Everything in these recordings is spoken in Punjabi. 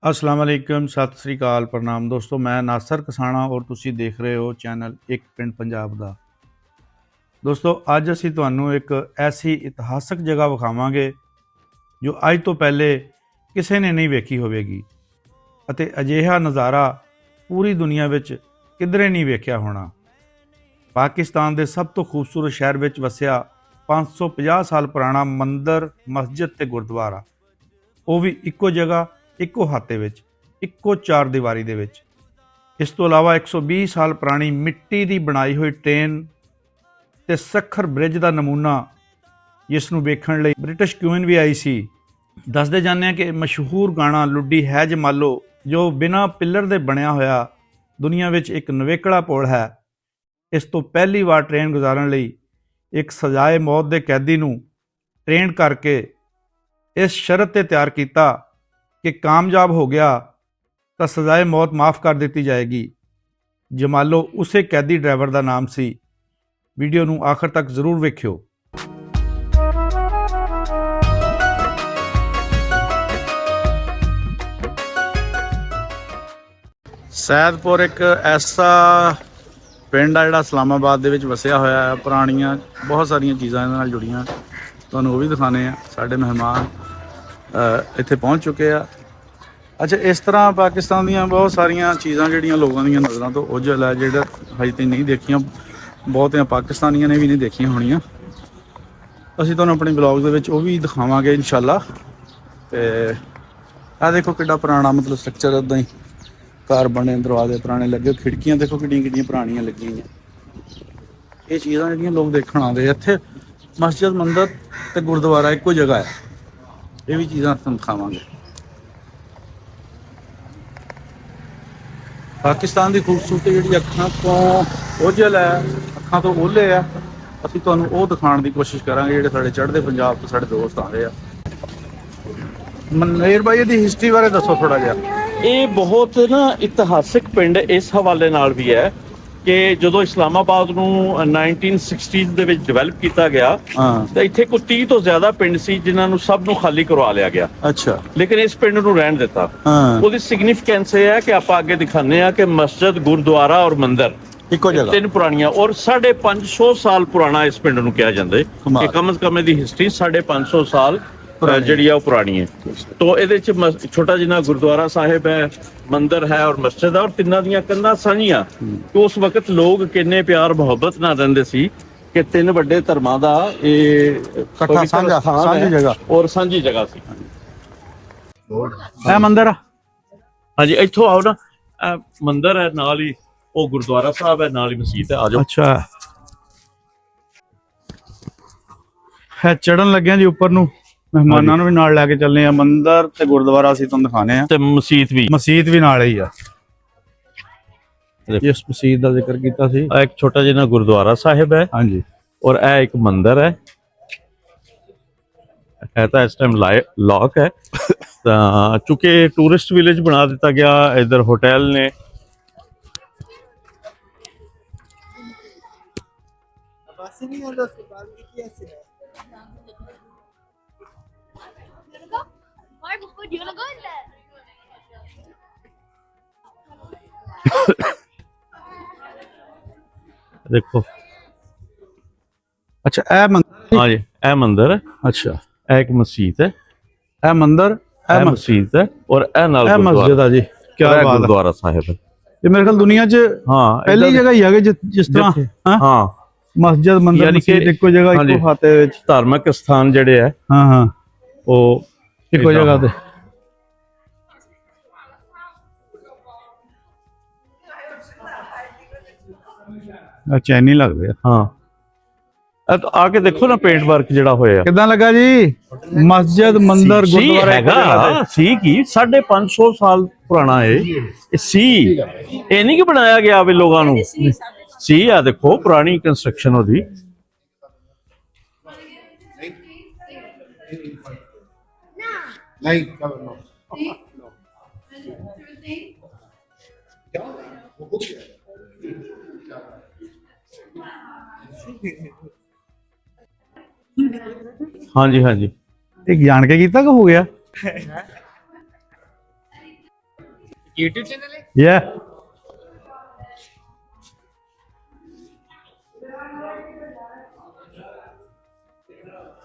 अस्सलाम वालेकुम, सत श्री अकाल, प्रणाम दोस्तों। मैं नासर कसाना और तुसी देख रहे हो चैनल एक पिंड पंजाब दा। दोस्तों अज असी तुहानू एक ऐसी इतिहासक जगह विखावांगे जो अज तो पहले किसी ने नहीं वेखी होवेगी अते अजिहा नज़ारा पूरी दुनिया विच किधरे नहीं वेख्या होना। पाकिस्तान के सब तो खूबसूरत शहर विच वसिया 550 साल पुराना मंदिर, मस्जिद ते गुरुद्वारा, वो भी इक्को जगह इक्को हाते विच, इक्को चार दीवारी दे विच। इस तो इलावा 120 साल पुरानी मिट्टी की बनाई हुई ट्रेन ते सखर ब्रिज का नमूना जिसनूं वेखण लई ब्रिटिश क्वीन भी आई सी। दसदे जाने कि मशहूर गाना लुड्डी है जमालो जो बिना पिलर दे बनया होया दुनिया विच एक नवेकड़ा पुल है। इस तो पहली बार ट्रेन गुजारन लई एक सजाए मौत के कैदी नूं ट्रेन करके इस शर्त ते तैयार किया कि कामयाब हो गया तो सजाए मौत माफ़ कर दी जाएगी। जमालो उसे कैदी ड्राइवर का नाम सी। वीडियो नूं आखिर तक जरूर वेख्यो। सैदपुर एक ऐसा पिंड आ जिहड़ा इस्लामाबाद दे विच वसिया होया है। पुरानियां बहुत सारिया चीज़ां इहदे नाल जुड़ियां, तुहानूं वो भी दिखाने आ। साडे मेहमान इत्थे पहुँच चुके हैं। अच्छा, इस तरह पाकिस्तान दीयां बहुत सारिया चीज़ां जिहड़ियां लोगों दीयां नज़रां तो ओझल है, जिहड़ा हजे तक नहीं देखियां, बहुतियां पाकिस्तानियां ने भी नहीं देखियां होणियां। असीं तुहानूं अपने ब्लॉग दे विच वो भी दिखावांगे इंशाअल्लाह। ते आ देखो किड्डा पुराना मतलब स्ट्रक्चर, उदां ही घर बने, दरवाजे पुराने लगे, खिड़कियां देखो किड्डियां किड्डियां पुरानियां लगी हुई। ये चीज़ां जिहड़ियां लोग देखण आउंदे। इत्थे मस्जिद, मंदिर ते गुरुद्वारा इक्को जगह है। ये भी चीज़ां तुहानूं दिखावांगे। पाकिस्तान की खूबसूरती जी अखां तो ओझल है, अखां तो ओले है। असीं तुहानूं वो दिखाने की कोशिश करांगे जिहड़े साडे चढ़दे पंजाब तो साडे दोस्त आए हैं। मनेर भाई दी हिस्टरी बारे दसो थोड़ा जिहा। ਇਹ ਬਹੁਤ ਨਾ ਇਤਿਹਾਸਿਕ ਪਿੰਡ ਇਸ ਹਵਾਲੇ ਨਾਲ ਵੀ ਹੈ ਕਿ ਜਦੋਂ ਇਸਲਾਮਾਬਾਦ ਨੂੰ 1960s ਦੇ ਵਿੱਚ ਡਿਵੈਲਪ ਕੀਤਾ ਗਿਆ ਤਾਂ ਇੱਥੇ ਕੋਈ 30 ਤੋਂ ਜ਼ਿਆਦਾ ਪਿੰਡ ਸੀ ਜਿਨ੍ਹਾਂ ਨੂੰ ਸਭ ਨੂੰ ਖਾਲੀ ਕਰਵਾ ਲਿਆ ਗਿਆ। ਅੱਛਾ। ਲੇਕਿਨ ਇਸ ਪਿੰਡ ਨੂੰ ਰਹਿਣ ਦਿੱਤਾ। ਉਹਦੀ ਸਿਗਨੀਫੀਕੈਂਸ ਇਹ ਹੈ ਕਿ ਆਪਾਂ ਅੱਗੇ ਦਿਖਾਉਂਦੇ ਆ ਕਿ ਮਸਜਿਦ, ਗੁਰਦੁਆਰਾ ਔਰ ਮੰਦਿਰ ਇੱਕੋ ਜਗ੍ਹਾ, ਤਿੰਨ ਪੁਰਾਣੀਆਂ ਔਰ 550 ਸਾਲ ਪੁਰਾਣਾ ਇਸ ਪਿੰਡ ਨੂੰ ਕਿਹਾ ਜਾਂਦਾ ਹੈ ਕਿ ਕਮ ਸੇ ਕਮ ਇਹਦੀ ਹਿਸਟਰੀ 550 ਸਾਲ ਜਿਹੜੀ ਆ ਉਹ ਪੁਰਾਣੀ ਹੈ। तो ਇਹਦੇ ਚ ਛੋਟਾ ਜਿਹਾ ਗੁਰਦੁਆਰਾ ਸਾਹਿਬ ਹੈ, ਮੰਦਿਰ ਹੈ ਔਰ ਮਸਜਿਦ ਹੈ ਔਰ ਤਿੰਨਾਂ ਦੀਆਂ ਕੰਧਾਂ ਸਾਂਝੀਆਂ। ਤੇ ਉਸ ਵਕਤ ਲੋਕ ਕਿੰਨੇ ਪਿਆਰ ਮੁਹੱਬਤ ਨਾਲ ਰਹਿੰਦੇ ਸੀ ਕਿ ਤਿੰਨ ਵੱਡੇ ਧਰਮਾਂ ਦਾ ਇਹ ਇਕੱਠਾ ਸਾਂਝੀ ਜਗ੍ਹਾ ਔਰ ਸਾਂਝੀ ਜਗ੍ਹਾ ਸੀ। ਇਹ ਮੰਦਿਰ ਆ। ਹਾਂਜੀ, ਇੱਥੋਂ ਆਓ ਨਾ, ਇਹ ਮੰਦਿਰ ਹੈ, ਨਾਲ ਹੀ ਉਹ ਗੁਰਦੁਆਰਾ ਸਾਹਿਬ ਹੈ, ਨਾਲ ਹੀ ਮਸਜਿਦ ਹੈ। ਆ ਜਾਓ। ਅੱਛਾ, ਹੈ ਚੜਨ ਲੱਗਿਆ ਜੀ ਉੱਪਰ ਨੂੰ। ਮਹਿਮਾਨਾਂ ਨੂੰ ਵੀ ਨਾਲ ਲੈ ਕੇ ਚੱਲੇ ਆ। ਮੰਦਿਰ ਤੇ ਗੁਰਦੁਆਰਾ ਅਸੀਂ ਤੁਹਾਨੂੰ ਦਿਖਾਣੇ ਆ, ਤੇ ਮਸਜਿਦ ਵੀ ਨਾਲ ਹੀ ਆ। ਇਸ ਮਸਜਿਦ ਦਾ ਜ਼ਿਕਰ ਕੀਤਾ ਸੀ। ਇੱਕ ਛੋਟਾ ਜਿਹਾ ਗੁਰਦੁਆਰਾ ਸਾਹਿਬ ਹੈ। ਹਾਂਜੀ, ਔਰ ਇਹ ਇੱਕ ਮੰਦਿਰ ਹੈ। ਇਹ ਤਾਂ ਇਸ ਟਾਈਮ ਲੌਕ ਹੈ ਤਾਂ ਚੁੱਕੇ ਟੂਰਿਸਟ ਵਿਲੇਜ ਬਣਾ ਦਿੱਤਾ ਗਿਆ। ਇਧਰ ਹੋਟਲ ਨੇ। देखो, अच्छा ए मंदिर। हाँ जी, ए मंदिर है। अच्छा, ए एक मस्जिद है। ए मंदिर, ए मस्जिद है और ए नाल मस्जिद है जी। क्या बात है। गुरुद्वारा साहिब है। ये मेरे ख्याल दुनिया च हाँ पहली जगह ही है जिस तरह हाँ मस्जिद, मंदिर, मस्जिद इक्को जगह, इक्को खाते विच धार्मिक स्थान जिहड़े है हाँ हाँ वो इक्को जगह ते। चैनी लगदे आ। हाँ, आके देखो ना पेंट वर्क जिहड़ा होया किदां लगा जी। मस्जिद, मंदिर, गुरुद्वारा हैगा सी की 550 साल पुराना है। सी ये नहीं कि बनाया गया वे लोगों नू सी आ। देखो पुरानी कंस्ट्रक्शन होदी। हाँ जी, हाँ जी। एक जान के कीता कि हो गया। YouTube channel है? Yeah.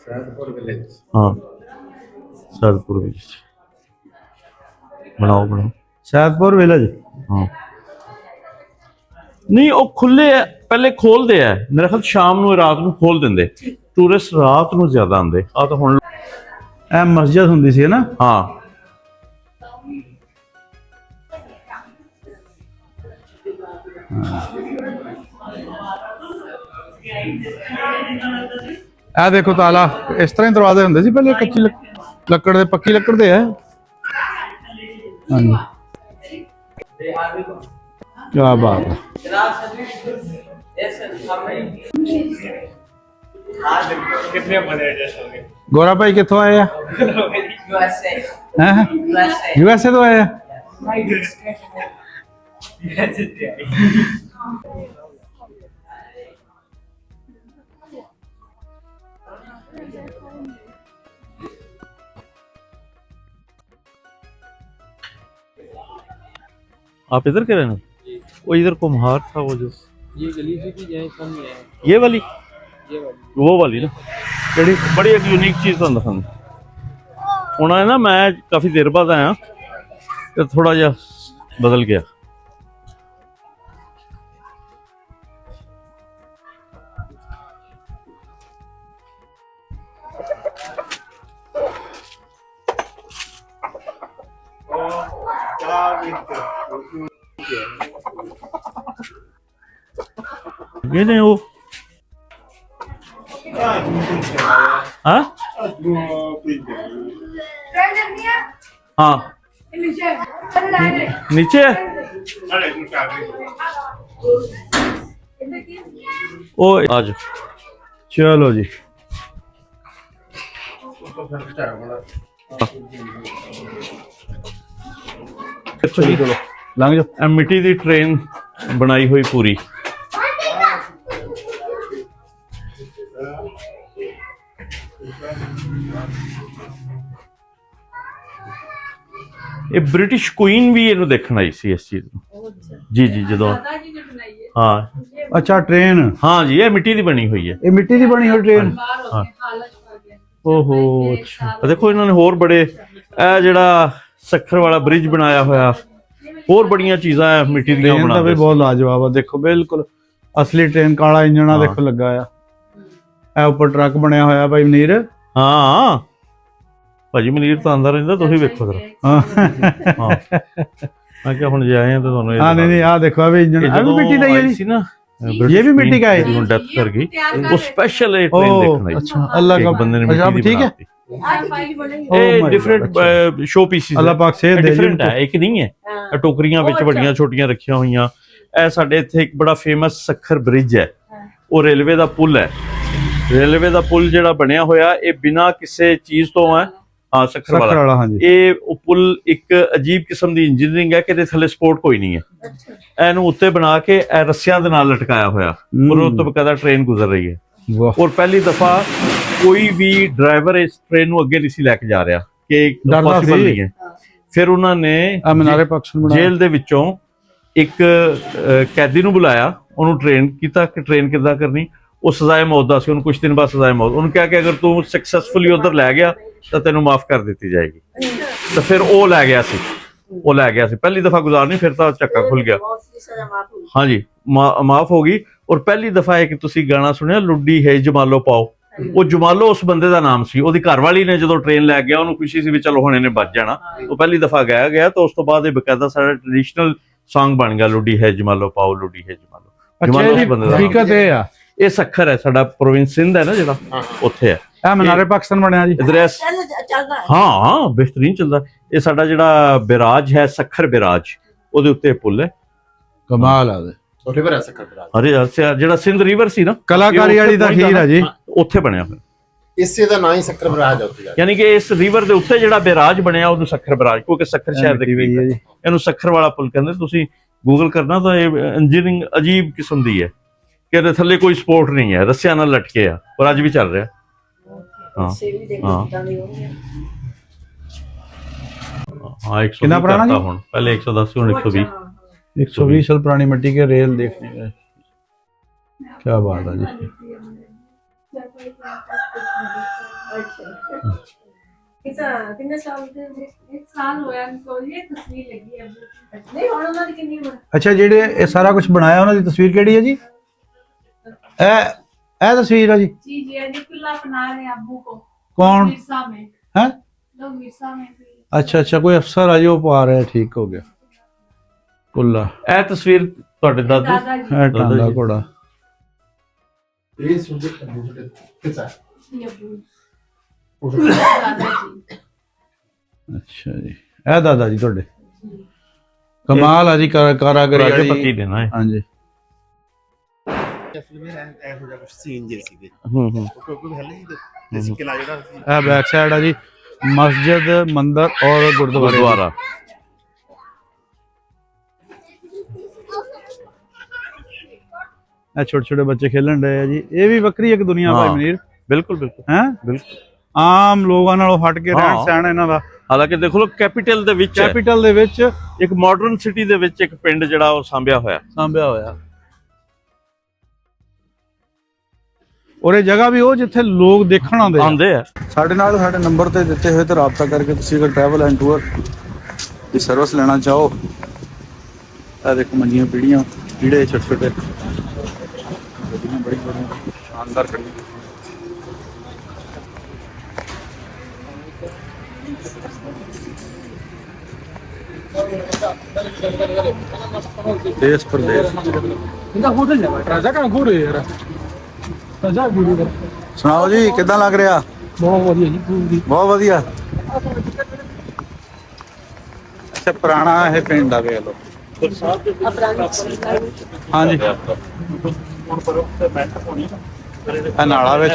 Sadhpur village. हाँ सैदपुर विलेज बनाओ बनाओ। ਸੈਦਪੁਰ ਵਿਲੇਜ। ਹਾਂ ਨਹੀਂ ਉਹ ਖੁੱਲੇ ਆ, ਪਹਿਲੇ ਖੋਲਦੇ ਆ ਮੇਰੇ ਖਿਆਲ ਸ਼ਾਮ ਨੂੰ ਰਾਤ ਨੂੰ ਖੋਲ ਦਿੰਦੇ। ਟੂਰਿਸਟ ਰਾਤ ਨੂੰ ਜ਼ਿਆਦਾ ਆਉਂਦੇ ਆ ਤਾਂ ਹੁਣ। ਇਹ ਮਸਜਿਦ ਹੁੰਦੀ ਸੀ ਨਾ। ਹਾਂ ਇਹ ਦੇਖੋ ਤਾਲਾ, ਇਸ ਤਰ੍ਹਾਂ ਹੀ ਦਰਵਾਜ਼ੇ ਹੁੰਦੇ ਸੀ ਪਹਿਲੇ, ਕੱਚੀ ਲੱਕੜ ਦੇ, ਪੱਕੀ ਲੱਕੜ ਦੇ ਹੈ। ਹਾਂਜੀ ਕੀ ਬਾਤ ਹੈ। कितने बने एडजस्ट हो गए? ਗੋਰਾ ਭਾਈ ਕਿੱਥੋਂ ਆਏ ਆ? USA. ਹੈ USA ਤੋਂ ਆਏ ਆ। आप इधर के रहना? वो इधर कुम्हार था वो जो ये गली से भी जाए कम है। ये वाली ये वाली वो वाली ना ਜਿਹੜੀ ਬੜੀ ਇੱਕ ਯੂਨੀਕ ਚੀਜ਼ ਤੁਹਾਨੂੰ ਦਿਖਾਉਂਦਾ। ਹੁਣ ਹੈ ਨਾ ਮੈਂ ਕਾਫੀ ਦੇਰ ਬਾਅਦ ਆਇਆ ਤੇ ਥੋੜਾ ਜਿਹਾ ਬਦਲ ਗਿਆ। ये नहीं वो हाँ हाँ नीचे है ओ आज ਚਲੋ ਜੀ। चलो ਲੰਘ ਜਾਓ। ਇਹ ਮਿੱਟੀ ਦੀ ਟ੍ਰੇਨ ਬਣਾਈ ਹੋਈ ਪੂਰੀ। ਇਹ ਬ੍ਰਿਟਿਸ਼ ਕੁਈਨ ਵੀ ਇਹਨੂੰ ਦੇਖਣ ਆਈ ਸੀ ਇਸ ਚੀਜ਼ ਨੂੰ। ਜੀ ਜੀ ਜਦੋਂ ਹਾਂ ਅੱਛਾ ਟ੍ਰੇਨ, ਹਾਂ ਜੀ ਇਹ ਮਿੱਟੀ ਦੀ ਬਣੀ ਹੋਈ ਹੈ। ਇਹ ਮਿੱਟੀ ਦੀ ਬਣੀ ਹੋਈ ਟ੍ਰੇਨ। ਓਹੋ ਅੱਛਾ ਦੇਖੋ ਇਹਨਾਂ ਨੇ ਹੋਰ ਬੜੇ ਇਹ ਜਿਹੜਾ ਸੱਖਰ ਵਾਲਾ ਬ੍ਰਿਜ ਬਣਾਇਆ ਹੋਇਆ, ਹੋਰ ਬੜੀਆਂ ਚੀਜ਼ਾਂ ਹੈ ਮਿੱਟੀ ਦੀਆਂ ਟ੍ਰੇਨ ਤਾਂ ਵੀ ਬਣਾਉਂਦੇ। ਬਹੁਤ ਲਾਜਵਾਬ ਆ। ਦੇਖੋ ਬਿਲਕੁਲ ਅਸਲੀ ਟ੍ਰੇਨ, ਕਾਲਾ ਇੰਜਣ ਆ ਦੇਖੋ ਲੱਗਾ ਆ। ਇਹ ਉੱਪਰ ਟਰੱਕ ਬਣਿਆ ਹੋਇਆ ਭਾਈ ਮਨੀਰ। ਹਾਂ ਭਾਜੀ ਮਨੀਰ ਤਾਂ ਆਂਦਾ ਰਹਿੰਦਾ, ਤੁਸੀਂ ਵੇਖੋ ਜ਼ਰਾ। ਹਾਂ ਹਾਂ ਮੈਂ ਕਿਹਾ ਹੁਣ ਜੇ ਆਏ ਆ ਤਾਂ ਤੁਹਾਨੂੰ ਇਹ ਨਹੀਂ ਨਹੀਂ ਆ ਦੇਖੋ, ਆ ਵੀ ਇੰਜਣ, ਆ ਵੀ ਮਿੱਟੀ ਦਾ ਹੀ ਹੈ ਜੀ। ਸੀ ਨਾ ये भी मिट्टी का है? डेथ कर गई वो स्पेशल है ट्रेन देखना है। अच्छा अल्लाह का बंदे ने अच्छा, मिट्टी दी ठीक है। बनाती ये डिफरेंट शो पीसेस अल्लाह पाक सेहत दे डिफरेंट है, ਇੱਕ ਨਹੀਂ ਹੈ। ਇਹ ਟੋਕਰੀਆਂ ਵਿੱਚ ਵੱਡੀਆਂ ਛੋਟੀਆਂ ਰੱਖੀਆਂ ਹੋਈਆਂ। ਇਹ ਸਾਡੇ ਇੱਥੇ ਇੱਕ ਬੜਾ ਫੇਮਸ ਸੱਖਰ ਬ੍ਰਿਜ ਹੈ, ਉਹ ਰੇਲਵੇ ਦਾ ਪੁਲ ਹੈ। ਰੇਲਵੇ ਦਾ ਪੁਲ ਜਿਹੜਾ ਬਣਿਆ ਹੋਇਆ ਇਹ ਬਿਨਾਂ ਕਿਸੇ ਚੀਜ਼ ਤੋਂ ਹੈ। ਹਾਂ ਸੱਖਰ ਵਾਲਾ ਹਾਂਜੀ। ਇਹ ਉਹ ਪੁਲ ਇੱਕ ਅਜੀਬ ਕਿਸਮ ਦੀ ਇੰਜੀਨੀਅਰਿੰਗ ਹੈ ਕਿ ਇਹਦੇ ਥੱਲੇ ਸਪੋਰਟ ਕੋਈ ਨਹੀਂ ਹੈ। ਇਹਨੂੰ ਉੱਤੇ ਬਣਾ ਕੇ ਇਹ ਰੱਸਿਆਂ ਦੇ ਨਾਲ ਲਟਕਾਇਆ ਹੋਇਆ, ਔਰ ਉਹ ਤੋਂ ਬਕਾਇਦਾ ਟ੍ਰੇਨ ਗੁਜ਼ਰ ਰਹੀ ਹੈ। ਔਰ ਪਹਿਲੀ ਦਫਾ ਕੋਈ ਵੀ ਡਰਾਈਵਰ ਇਸ ਟ੍ਰੇਨ ਨੂੰ ਅੱਗੇ ਨਹੀਂ ਸੀ ਲੈ ਕੇ ਜਾ ਰਿਹਾ ਕਿ ਪੋਸੀਬਲ ਨਹੀਂ ਹੈ। ਫਿਰ ਉਹਨਾਂ ਨੇ ਮਨਾਰੇ ਪਕਸ਼ਨ ਬਣਾਇਆ, ਜੇਲ੍ਹ ਦੇ ਵਿੱਚੋਂ ਇੱਕ ਕੈਦੀ ਨੂੰ ਬੁਲਾਇਆ, ਉਹਨੂੰ ਟ੍ਰੇਨ ਕੀਤਾ ਕਿ ਟ੍ਰੇਨ ਕਿੱਦਾਂ ਕਰਨੀ। ਉਹ ਸਜ਼ਾਏ ਮੌਤ ਦਾ ਸੀ, ਉਹਨੂੰ ਕੁਝ ਦਿਨ ਬਾਅਦ ਸਜ਼ਾਏ ਮੌਤ। ਉਹਨੂੰ ਕਿਹਾ ਕਿ ਅਗਰ ਤੂੰ ਸਕਸੈਸਫੁਲੀ ਉਧਰ ਲੈ ਗਿਆ ਤਾਂ ਤੈਨੂੰ ਮਾਫ ਕਰ ਦਿੱਤੀ ਜਾਏਗੀ। ਤਾਂ ਫਿਰ ਉਹ ਲੈ ਗਿਆ ਸੀ, ਉਹ ਲੈ ਗਿਆ ਸੀ ਪਹਿਲੀ ਦਫਾ ਗੁਜ਼ਾਰਨੀ, ਫਿਰ ਤਾਂ ਚੱਕਾ ਖੁੱਲ ਗਿਆ। ਹਾਂਜੀ ਮਾਫ ਹੋ ਗਈ। ਔਰ ਪਹਿਲੀ ਦਫਾ ਇੱਕ ਤੁਸੀਂ ਗਾਣਾ ਸੁਣਿਆ ਲੁੱਡੀ ਹੈ ਜਮਾਲੋ ਪਾਓ, ਉਹ ਜਮਾਲੋ ਉਸ ਬੰਦੇ ਦਾ ਨਾਮ ਸੀ। ਉਹਦੀ ਘਰਵਾਲੀ ਨੇ ਜਦੋਂ ਟ੍ਰੇਨ ਲੈ ਗਿਆ ਉਹਨੂੰ ਖੁਸ਼ੀ ਸੀ ਵੀ ਚਲੋ ਹੁਣ ਇਹਨੇ ਬਚ ਜਾਣਾ। ਉਹ ਪਹਿਲੀ ਦਫਾ ਗਾਇਆ ਗਿਆ ਤਾਂ ਉਸ ਤੋਂ ਬਾਅਦ ਇਹ ਬਕਾਇਦਾ ਸਾਡਾ ਟ੍ਰੈਡੀਸ਼ਨਲ Song ਬਣ ਗਿਆ ਲੁੱਡੀ ਹੈ ਜਮਾਲੋ ਪਾਓ, ਲੁੱਡੀ ਹੈ ਜਮਾਲੋ। ਜਮਾਲੋ ਉਸ ਬੰਦੇ ਦਾ ਹਕੀਕਤ ਇਹ ਆ। ਇਹ ਸੱਖਰ ਹੈ ਸਾਡਾ ਪ੍ਰੋਵਿੰਸ ਸਿੰਧ ਹੈ ਨਾ ਜਿਹੜਾ, ਉੱਥੇ ਹੈ ਇਹ ਮਨਾਰੇ ਪਾਕਿਸਤਾਨ ਬਣਿਆ ਜੀ। ਇਧਰ ਹਾਂ ਬਿਹਤਰੀਨ ਚੱਲਦਾ। ਇਹ ਸਾਡਾ ਜਿਹੜਾ ਬਿਰਾਜ ਹੈ ਸੱਖਰ ਬਿਰਾਜ, ਉਹਦੇ ਉੱਤੇ ਪੁੱਲ ਹੈ। ਕਮਾਲ ਆ। रिवर है सखर बिराज। ਅਰੇ ਜਿਹੜਾ ਸਿੰਧ ਰਿਵਰ ਸੀ ਨਾ, ਕਲਾਕਾਰੀ ਵਾਲੀ ਤਾਂ ਖੀਰ ਆ ਜੀ, ਉੱਥੇ ਬਣਿਆ ਹੋਇਆ। इससे दा ना ही सखर बिराज होती है। ਯਾਨੀ ਕਿ ਇਸ ਰਿਵਰ ਦੇ ਉੱਤੇ ਜਿਹੜਾ ਬਿਰਾਜ ਬਣਿਆ ਉਹਨੂੰ ਸੱਖਰ ਬਿਰਾਜ, ਕਿਉਂਕਿ ਸੱਖਰ ਸ਼ਹਿਰ ਦੇ ਕਰੀਬ ਹੈ। ਇਹਨੂੰ ਸੱਖਰ ਵਾਲਾ ਪੁੱਲ ਕਹਿੰਦੇ। ਤੁਸੀਂ ਗੂਗਲ ਕਰਨਾ ਤਾਂ ਇਹ ਇੰਜੀਨੀਅਰਿੰਗ ਅਜੀਬ ਕਿਸਮ ਦੀ ਹੈ ਕਿ ਇਹਦੇ ਥੱਲੇ ਕੋਈ ਸਪੋਰਟ ਨਹੀਂ ਹੈ, ਰੱਸਿਆਂ ਨਾਲ ਲਟਕੇ ਆ, ਪਰ ਅੱਜ ਵੀ ਚੱਲ ਰਿਹਾ। ਹਾਂ ਹਾਂ हाँ 120 कितना पुराना करता जी? हूँ, पहले 110 हूँ 120। 120 साल पुरानी मिट्टी के रेल देखने गए। क्या बात है जी। कितने साल ਦੇ एक साल ਹੋਇਆ ਇनको ये तस्वीर लगी है नहीं ਹੁਣ ਉਹਨਾਂ ਦੀ ਕਿੰਨੀ ਉਮਰ ਅੱਛਾ, ਜਿਹੜੇ ਇਹ ਸਾਰਾ ਕੁਝ ਬਣਾਇਆ ਉਹਨਾਂ ਦੀ ਤਸਵੀਰ ਕਿਹੜੀ ਹੈ ਜੀ? ਇਹ ਤਸਵੀਰ ਹੈ ਜੀ। जी जी ये किला बना रहे हैं अब्बू को कौन? मिर्सा में है? लोग मिर्सा में भी अच्छा अच्छा, कोई अफसर है जो पा रहा है, ठीक हो गया। कुल्ला ਇਹ ਤਸਵੀਰ ਤੁਹਾਡੇ ਦਾਦੀ दादा जी है टांगा घोड़ा। ਇਹ ਸੁਣਦੇ ਕੰਪਿਊਟਰ ਕਿੱਥੇ ये अब्बू दादा जी अच्छा जी, ਇਹ ਦਾਦਾ ਜੀ ਤੁਹਾਡੇ। ਕਮਾਲ ਆ ਜੀ, ਕਾਰਾਗਰੀ ਰਾਜੇ ਵਾਲੀ। ਪੱਕੀ ਦੇ ਨਾ ਇਹ। ਹਾਂਜੀ। ਅਸਲ ਵਿੱਚ ਇਹੋ ਜਿਹਾ ਕੁਝ ਸੀਨ ਜੇ ਸੀਗੇ ਹੂੰ ਹੂੰ ਕੋਈ ਹੱਲ ਨਹੀਂ ਦੇਸੀ ਕਿਲਾ ਜਿਹੜਾ ਸੀ ਇਹ ਬੈਕ ਸਾਈਡ ਆ ਜੀ, ਮਸਜਿਦ, ਮੰਦਰ ਔਰ ਗੁਰਦੁਆਰੇ। ਗੁਰਦੁਆਰਾ। ਇਹ ਛੋਟੇ ਛੋਟੇ ਬੱਚੇ ਖੇਲਣ ਰਹੇ ਆ ਜੀ। ਇਹ ਵੀ ਵੱਖਰੀ ਇੱਕ ਦੁਨੀਆ ਭਾਈ ਹਾਂ। ਮਨੀਰ, ਬਿਲਕੁਲ ਬਿਲਕੁਲ ਹੈ ਬਿਲਕੁਲ। ਆਮ ਲੋਕਾਂ ਨਾਲੋਂ ਹਟ ਕੇ ਰਹਿਣ ਹਾਂ। ਸਹਿਣ ਇਹਨਾਂ ਦਾ। ਹਾਲਾਂਕਿ ਦੇਖ ਲਓ ਕੈਪੀਟਲ ਦੇ ਵਿੱਚ ਹੈ। ਕੈਪੀਟਲ ਦੇ ਵਿੱਚ ਇੱਕ ਮਾਡਰਨ ਸਿਟੀ ਦੇ ਵਿੱਚ ਇੱਕ ਪਿੰਡ ਜਿਹੜਾ ਉਹ ਸਾਂਭਿਆ ਹੋਇਆ। ਸਾਂਭਿਆ ਹੋਇਆ। ਔਰ ਇਹ ਜਗ੍ਹਾ ਵੀ ਉਹ ਜਿੱਥੇ ਲੋਕ ਦੇਖਣ ਆਉਂਦੇ ਆ। ਆਉਂਦੇ ਆ। ਸਾਡੇ ਨਾਲ ਸਾਡੇ ਨੰਬਰ ਤੇ ਦਿੱਤੇ ਹੋਏ ਤੇ ਰਾਬਤਾ ਕਰਕੇ ਤੁਸੀਂ ਅਗਰ travel and tour the service ਲੈਣਾ ਚਾਹੋ, ਇਹ ਦੇਖੋ ਮੰਜੀਆਂ ਪੀੜੀਆਂ, ਜਿਹੜੇ ਛੋਟੇ ਛੋਟੇ ਗੱਡੀਆਂ ਬੜੀ ਬੜੀਆਂ ਸ਼ਾਨਦਾਰ ਖੜੀਆਂ। ਦੇਸ਼ ਪ੍ਰਦੇਸ਼। ਸੁਣਾਓ ਜੀ, ਕਿੱਦਾਂ ਲੱਗ ਰਿਹਾ? ਬਹੁਤ ਵਧੀਆ ਜੀ, ਪੂਰੀ ਬਹੁਤ ਵਧੀਆ। ਅੱਛਾ, ਪੁਰਾਣਾ ਇਹ ਪਿੰਡ ਆ, ਵੇਖ ਲਓ। ਹਾਂਜੀ, ਇਹ ਨਾਲਾ ਵਿੱਚ